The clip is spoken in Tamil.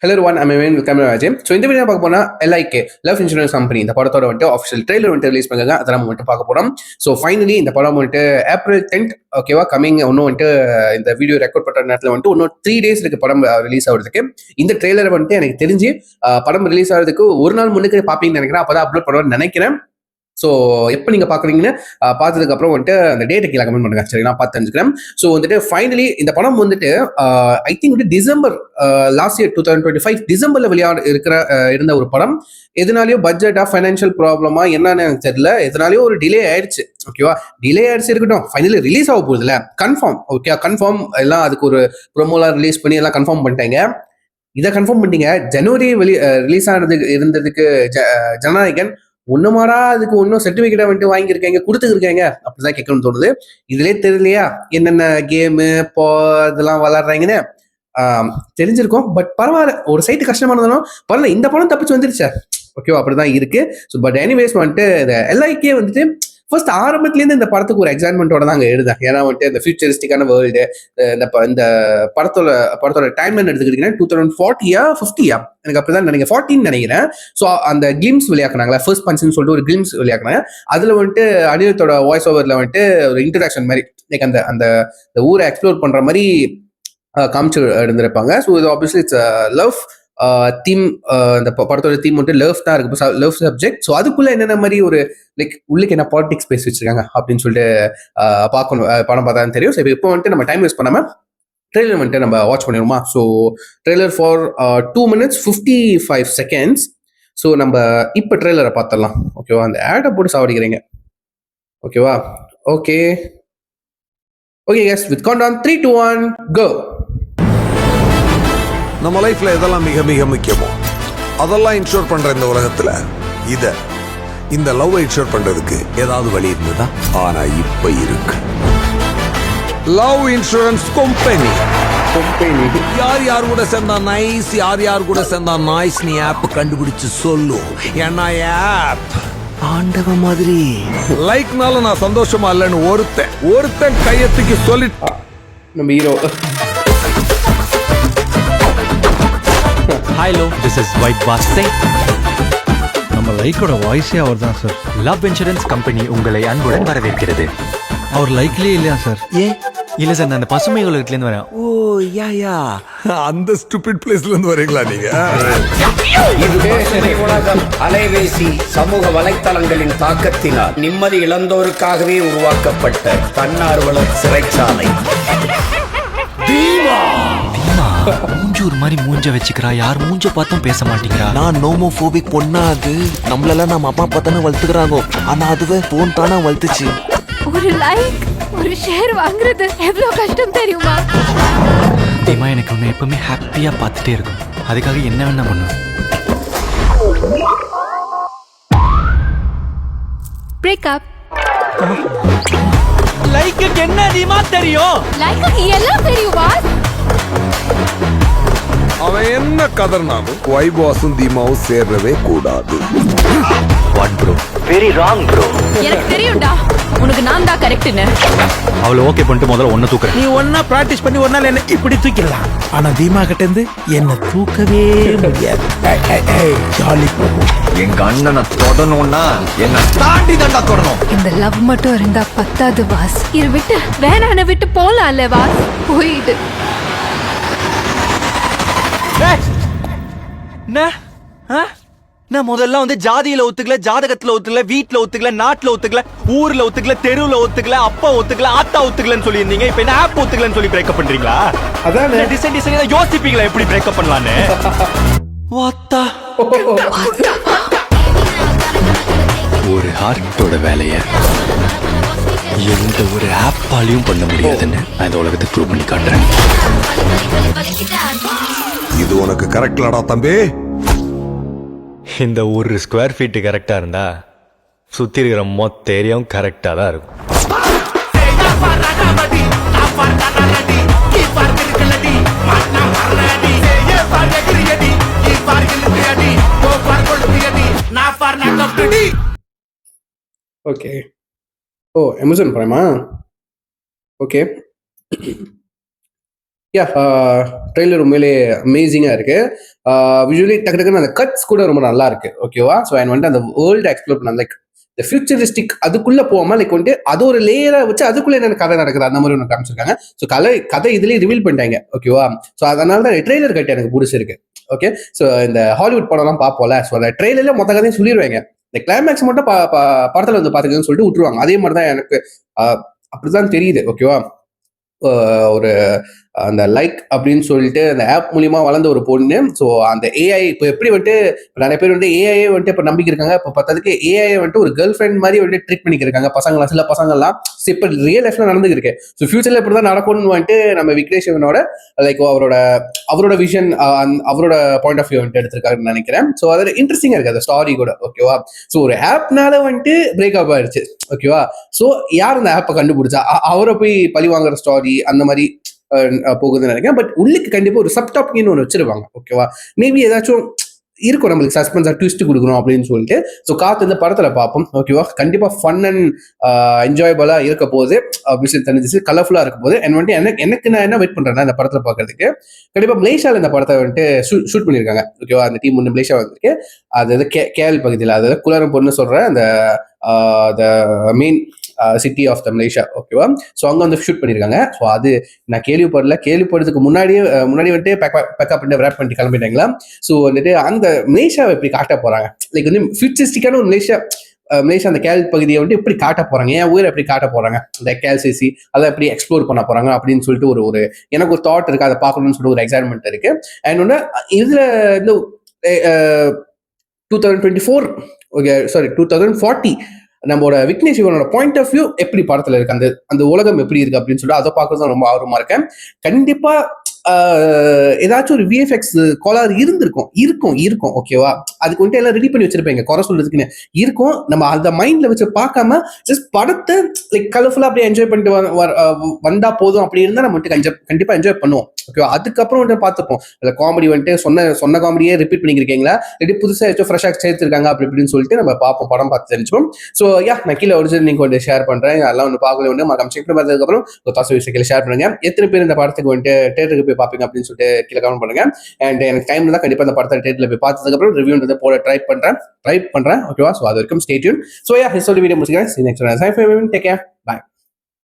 Hello one I'm camera Raje. So இந்த வீடியோ பார்க்க போனால் எல்ஐகே லவ் இன்சூரன்ஸ் கம்பெனி இந்த படத்தோட வந்துட்டு ஆஃபிஷியல் ட்ரெய்லர் வந்துட்டு ரிலீஸ் பண்ணுறாங்க. அதை நம்ம வந்துட்டு பார்க்க போகிறோம். ஸோ ஃபைனலி இந்த படம் வந்துட்டு April 10th ஓகேவா கம்மிங். இன்னும் வந்துட்டு இந்த வீடியோ ரெக்கார்ட் பண்ணுற நேரத்தில் வந்துட்டு இன்னும் 3 days இருக்கு படம் ரிலீஸ் ஆகிறதுக்கு. இந்த ட்ரெய்லர் வந்துட்டு எனக்கு தெரிஞ்சு படம் ரிலீஸ் ஆகிறதுக்கு ஒரு நாள் முன்னுக்கு பார்ப்பீங்கன்னு நினைக்கிறேன். அப்போ தான் அப்லோட் பண்ணுவேன்னு நினைக்கிறேன். ஸோ எப்போ நீங்கள் பார்க்குறீங்கன்னு பார்த்ததுக்கப்புறம் வந்துட்டு அந்த டேட்டை கீழே கமெண்ட் பண்ணுங்க, சரி? நான் பார்த்து தெரிஞ்சுக்கிறேன். ஸோ வந்துட்டு ஃபைனலி இந்த படம் வந்துட்டு ஐ திங்க் வந்து டிசம்பர் லாஸ்ட் இயர் 2025 டிசம்பரில் இருந்த ஒரு படம். எதனாலையோ பட்ஜெட்டா ஃபைனான்ஷியல் ப்ராப்ளமா என்னன்னு எனக்கு தெரியல, எதனாலையோ ஒரு டிலே ஆயிடுச்சு. ஓகேவா, டிலே ஆயிடுச்சு இருக்கட்டும், ஃபைனலி ரிலீஸ் ஆக போகுதுல, கன்ஃபார்ம். ஓகே, கன்ஃபார்ம் எல்லாம் அதுக்கு ஒரு ப்ரோமோலாம் ரிலீஸ் பண்ணி எல்லாம் கன்ஃபார்ம் பண்ணிட்டாங்க. இதை கன்ஃபார்ம் பண்ணிட்டீங்க. ஜனவரி ரிலீஸ் இருந்ததுக்கு ஜனநாயகன் ஒண்ணுமாடா அதுக்கு ஒன்றும் சர்டிபிகேட்டை வந்துட்டு வாங்கியிருக்காங்க, கொடுத்துருக்காங்க அப்படிதான் கேட்கணும்னு தோணுது. இதுலேயே தெரியலையா என்னென்ன கேமு இப்போ இதெல்லாம் விளாடுறாங்கன்னு தெரிஞ்சிருக்கும். பட் பரவாயில்ல, ஒரு சைட்டு கஷ்டமா இருந்தாலும் பரவாயில்ல, இந்த படம் தப்பிச்சு வந்துருச்சா. ஓகேவா, அப்படிதான் இருக்கு. ஸோ பட் எனிவேஸ் வந்துட்டு இந்த எல்ஐகே வந்துட்டு ஃபர்ஸ்ட் ஆரம்பத்துலேருந்து இந்த படத்துக்கு ஒரு எக்ஸைட்மெண்ட்டோட தான் அங்கே எழுதேன். ஏன்னா வந்துட்டு இந்த ஃபியூச்சரிஸ்டிக்கான வேர்ல்டு, இந்த படத்தோட டைம் லைன் எடுத்துக்கிட்டீங்கன்னா 2040 50 எனக்கு அப்படிதான் நினைக்கிறேன், 14 நினைக்கிறேன். ஸோ அந்த கிளிம்ஸ் விளையாக்குனாங்களா, ஃபர்ஸ்ட் பஞ்சுன்னு சொல்லிட்டு ஒரு கிளிம்ஸ் விளையாக்குனாங்க. அதில் வந்துட்டு அனிருத்தோட வாய்ஸ் ஓவரில் வந்துட்டு ஒரு இன்ட்ரடக்ஷன் மாதிரி லைக் அந்த அந்த ஊரை எக்ஸ்ப்ளோர் பண்ணுற மாதிரி காமிச்சு இருந்திருப்பாங்க. ஸோ இது ஆப்வியஸ்லி இட்ஸ் லவ் தீம். இந்த படத்தோட தீம் வந்துட்டு லவ் தான் இருக்கு, லவ் சப்ஜெக்ட். ஸோ அதுக்குள்ள என்னென்ன மாதிரி ஒரு லைக் உள்ளுக்கு என்ன பாலிடிக்ஸ் பேசி வச்சிருக்காங்க அப்படின்னு சொல்லிட்டு பார்க்கணும், படம் பார்த்தா தெரியும். ஸோ இப்போ வந்துட்டு நம்ம டைம் வேஸ்ட் பண்ணாம ட்ரெய்லர் வந்துட்டு நம்ம வாட்ச் பண்ணிடுமா. So trailer for 2 minutes 55 seconds. So நம்ம இப்போ ட்ரெய்லரை பார்த்துடலாம். ஓகேவா, அந்த ஆடை போட்டு சாவடிக்கிறீங்க. ஓகேவா, okay okay yes, with count on 3 2 1 கோ. நம்ம லைஃப்ல எதெல்லாம் மிக மிக முக்கியமோ அதெல்லாம் இன்ஷூர் பண்ற இந்த உலகத்துல இந்த லவ் இன்ஷூர் பண்றதுக்கு ஏதாவது வழி இருந்ததா? ஆனா இப்ப இருக்கு. லவ் இன்சூரன்ஸ் கம்பெனி யார் கூட சேர்ந்தா நைஸ், யார் கூட சேர்ந்தா நாய்ஸ், நீ ஆப் கண்டுபிடிச்சு சொல்லும். ஏன்னா ஆப் ஆண்டவ மாதிரி. லைக்னால நான் சந்தோஷமா இல்லைன்னு ஒருத்தன் கையத்துக்கு சொல்லிட்டு நம்ம hero. Hello, this is white வாஸ்தேங். நம்ம லைக்கோட வாய்ஸே அவர் தான் சார். லவ் இன்சூரன்ஸ் கம்பெனி உங்களை அன்புடன் வரவேற்கிறது. அவர் லைக்லயே இல்லையா சார்? இல்ல சார், நான் அந்த பசுமை உலகத்துலேருந்து வரேன். ஓ யா அந்த ஸ்டூபிட் பிளேஸ்ல இருந்து வரீங்களா நீங்க? இது உலகம் அலைபேசி சமூக வலைத்தளங்களின் தாக்கத்தினால் நிம்மதி இழந்தோருக்காகவே உருவாக்கப்பட்ட தன்னார்வலர் சிறைச்சாலை. மூஞ்சூர் மாதிரி மூஞ்ச வச்சுக்கிறா, யார் மூஞ்ச பார்த்தும் பேச மாட்டேங்கிறா. நான் நோமோபோபிக் பொண்ணா, அது நம்மளெல்லாம் நம்ம அப்பா பார்த்தானே வளர்த்துக்கிறாங்க. ஆனா அதுவே போன் தானே வளர்த்துச்சு. ஒரு லைக் ஒரு ஷேர் வாங்குறது எவ்வளவு கஷ்டம் தெரியுமா? தீமா, எனக்கு ஒன்று எப்பவுமே ஹாப்பியா பார்த்துட்டே இருக்கும். அதுக்காக என்ன வேணா பண்ணுவேன். பிரேக்கப். லைக்குக்கு என்ன தீமா தெரியும்? லைக்குக்கு எல்லாம் தெரியுமா? அவன் என்ன கதர்னாலும் வைபாசும் தீமாவும் சேர்றவே கூடாது. What bro, very wrong bro. எனக்கு தெரியும்டா, உனக்கு நான் தான் கரெக்ட்னு. அவளை ஓகே பண்ணிட்டு முதல்ல ஒன்ன தூக்குறேன். நீ ஒன்னா பிராக்டிஸ் பண்ணி ஒரு நாள் என்ன இப்படி தூக்கிடலாம். ஆனா தீமா கிட்ட இருந்து என்ன தூக்கவே முடியாது. ஜாலி எங்க அண்ணனை தொடணும்னா என்ன தாண்டி தண்டா தொடணும். இந்த லவ் மட்டும் இருந்தா பத்தாது வாஸ். இரு விட்டு வேணான விட்டு போலாம்ல வாஸ். போயிடு. நான் முதல்ல வந்து ஜாதியில ஒத்துக்கல, ஜாதகத்துல ஒத்துக்கல, வீட்டுல ஒத்துக்கல, நாட்டுல ஒத்துக்கல, ஊர்ல ஒத்துக்கல, தெருவுல ஒத்துக்கல, அப்பா ஒத்துக்கல, ஆத்தா ஒத்துக்கலன்னு சொல்லியிருந்தீங்க. இப்ப என்ன ஆப் ஒத்துக்கலன்னு சொல்லி பிரேக்கப் பண்றீங்களா? அதான் டிசைன் யோசிப்பீங்களா எப்படி பிரேக்கப் பண்ணலான்னு? வாத்தா ஒரு ஹார்ட்டோட வேலைய எந்த ஒரு ஆப்பாலையும் பண்ண முடியாதுன்னு நான் இந்த உலகத்தை ப்ரூவ் பண்ணி காட்டுறேன். இது உனக்கு கரெக்ட்லடா தம்பி. இந்த ஒரு ஸ்கொயர் ஃபீட் கரெக்டா இருந்தா சுத்தி இருக்கிற மொத்த ஏரியாவும் கரெக்டா தான் இருக்கும். ஓகே, ஓ அமேசான் பிரைமா? ஓகே, யா ட்ரெய்லர் உண்மையிலே அமேசிங்காக இருக்கு. விஷுவலி டக்கு டக்குன்னு அந்த கட்ஸ் கூட ரொம்ப நல்லா இருக்கு. ஓகேவா? ஸோ அண்ட் வந்துட்டு அந்த வேர்ல்டு எக்ஸ்ப்ளோர் பண்ண லைக் இந்த ஃபியூச்சரிஸ்டிக் அதுக்குள்ள போகாம லைக் வந்துட்டு அது ஒரு லேயரா வச்சு அதுக்குள்ள என்னென்ன கதை நடக்குது அந்த மாதிரி ஒன்று காமிச்சிருக்காங்க. ஸோ கதை இதுலேயே ரிவீல் பண்ணிட்டாங்க. ஓகேவா? ஸோ அதனால தான் ட்ரெய்லர் கட்டு எனக்கு பிடிச்சிருக்கு. ஓகே, ஸோ இந்த ஹாலிவுட் படம்லாம் பார்ப்போம்ல, ஸோ அந்த ட்ரெய்லர்ல மொத்த கதையும் சொல்லிடுவாங்க. இந்த கிளைமேக்ஸ் மட்டும் படத்தில் வந்து பார்த்துக்கன்னு சொல்லிட்டு விட்டுருவாங்க. அதே மாதிரி தான் எனக்கு அப்படிதான் தெரியுது. ஓகேவா? ஒரு அந்த லைக் அப்படின்னு சொல்லிட்டு அந்த ஆப் மூலியமா வளர்ந்த ஒரு பொண்ணு. ஸோ அந்த ஏஐ இப்போ எப்படி வந்துட்டு நிறைய பேர் வந்துட்டு ஏஐ வந்துட்டு இப்போ நம்பிக்கை இருக்காங்க. இப்போ பார்த்ததுக்கு ஏஐ வந்துட்டு ஒரு கேர்ள் ஃப்ரெண்ட் மாதிரி வந்துட்டு ட்ரீட் பண்ணிக்கிறாங்க பசங்களாம், சில பசங்கள்லாம். இப்போ ரியல் லைஃப்ல நடந்துருக்கு. ஸோ ஃபியூச்சர்ல இப்படி தான் நடக்கும்னு வந்துட்டு நம்ம விக்னேஷ் சிவனோட லைக் அவரோட விஷன், அவரோட பாயிண்ட் ஆஃப் வியூ வந்துட்டு எடுத்திருக்காருன்னு நினைக்கிறேன். ஸோ அது இன்ட்ரெஸ்டிங்கா இருக்கு அந்த ஸ்டாரி கூட. ஓகேவா? ஸோ ஒரு ஆப்னால வந்துட்டு பிரேக்அப் ஆயிடுச்சு. ஓகேவா? ஸோ யார் அந்த ஆப்பை கண்டுபிடிச்சா அவரை போய் பழி வாங்குற ஸ்டாரி அந்த மாதிரி போகுதுன்னு நினைக்கிறேன். பட் உள்ளுக்கு கண்டிப்பா ஒரு சப் டாபிக்னு ஒன்று வச்சிருவாங்க. ஓகேவா? மேபி ஏதாச்சும் இருக்கும் நம்மளுக்கு சஸ்பென்ஸா ட்விஸ்ட் கொடுக்கணும் அப்படின்னு சொல்லிட்டு. ஸோ காத்து இந்த படத்துல பார்ப்போம். ஓகேவா? கண்டிப்பா ஃபன் அண்ட் என்ஜாயபிளா இருக்க போகுது அப்படின்னு தெரிஞ்சிச்சு. கலர்ஃபுல்லா இருக்க போகுது. அண்ட் வந்துட்டு எனக்கு நான் என்ன வெயிட் பண்றேன்னா இந்த படத்துல பார்க்கறதுக்கு கண்டிப்பா மலேசியாவில் இந்த படத்தை வந்துட்டு ஷூட் பண்ணியிருக்காங்க. ஓகேவா? அந்த டீம் ஒன்று மலேசியா வந்திருக்கு. அது கேஎல் பகுதியில், அதாவது குலரம் பொண்ணு சொல்ற அந்த main city of the Malaysia. ஓகேவா? ஸோ அங்கே வந்து ஷூட் பண்ணியிருக்காங்க. ஸோ அது நான் கேள்விப்படுறதுக்கு முன்னாடி வந்துட்டு பேக்கப் பண்ணி ரேப் பண்ணிட்டு கிளம்பிட்டாங்களா. ஸோ வந்துட்டு அந்த மலேசியாவை எப்படி காட்ட போறாங்க, லைக் வந்து ஃபியூச்சரிஸ்டிக்கான ஒரு மலேசியா அந்த கேல் பகுதியை வந்து எப்படி காட்ட போறாங்க, என் ஊரை எப்படி காட்ட போறாங்க, இந்த கேல்சிசி அதை எப்படி எக்ஸ்ப்ளோர் பண்ண போறாங்க அப்படின்னு சொல்லிட்டு ஒரு எனக்கு ஒரு தாட் இருக்கு. அதை பார்க்கணும்னு சொல்லிட்டு ஒரு எக்ஸைட்மெண்ட் இருக்கு. அண்ட் ஒன்று இதுல இந்த 2024 ஓகே சாரி 2040 நம்மளோட விக்னேஷ் சிவனோட பாயிண்ட் ஆஃப் வியூ எப்படி படத்துல இருக்கு, அந்த உலகம் எப்படி இருக்கு அப்படின்னு சொல்லிட்டு அதை பார்க்கறது ரொம்ப ஆர்வமா இருக்கேன். கண்டிப்பா ஏதாச்சும் ஒரு விஎஃப்எக்ஸ் கோளாறு இருக்கும். ஓகேவா? அதுக்கு வந்துட்டு எல்லாம் ரெடி பண்ணி வச்சிருப்பீங்க குறை சொல்றதுக்குன்னு இருக்கும். நம்ம அந்த மைண்ட்ல வச்சு பார்க்காம ஜஸ்ட் படத்தை லைக் கலர்ஃபுல்லா அப்படியே என்ஜாய் பண்ணிட்டு வந்தா போதும் அப்படி இருந்தா நம்ம கண்டிப்பா என்ஜாய் பண்ணுவோம். ஓகேவா? அதுக்கப்புறம் வந்துட்டு பார்த்துப்போம் இல்லை காமெடி வந்துட்டு சொன்ன காமெடியே ரிப்பீட் பண்ணிக்கிறீங்களா, இல்லாட்டி புதுசாக ஏதாச்சும் ஃப்ரெஷ்ஷாக சேர்த்துருக்காங்க அப்படி இப்படின்னு சொல்லிட்டு நம்ம பார்ப்போம், படம் பார்த்து தெரிஞ்சுப்போம். ஸோ நான் கீழே ஒரிஜினல் நீங்க வந்து ஷேர் பண்றேன். அதெல்லாம் வந்து பார்க்கல வந்து மறக்காம செக் பண்ணி பார்த்ததுக்கப்புறம் ஒரு தாசு விஷயத்தில் ஷேர் பண்ணுங்க. எத்தனை பேர் இந்த படத்துக்கு வந்துட்டு தேட்டருக்கு போய் பார்ப்பீங்க அப்படின்னு சொல்லிட்டு கீழே கமெண்ட் பண்ணுங்க. அண்ட் எனக்கு டைம் தான் கண்டிப்பாக இந்த படத்தை தேட்டரில் போய் பார்த்ததுக்கப்புறம் ரிவ்யூன்றதை போட ட்ரை பண்றேன். ஓகேவா? ஸோ அது வரைக்கும் stay tuned. So history video முடிச்சுக்கிறேன். Next take care. பாய்.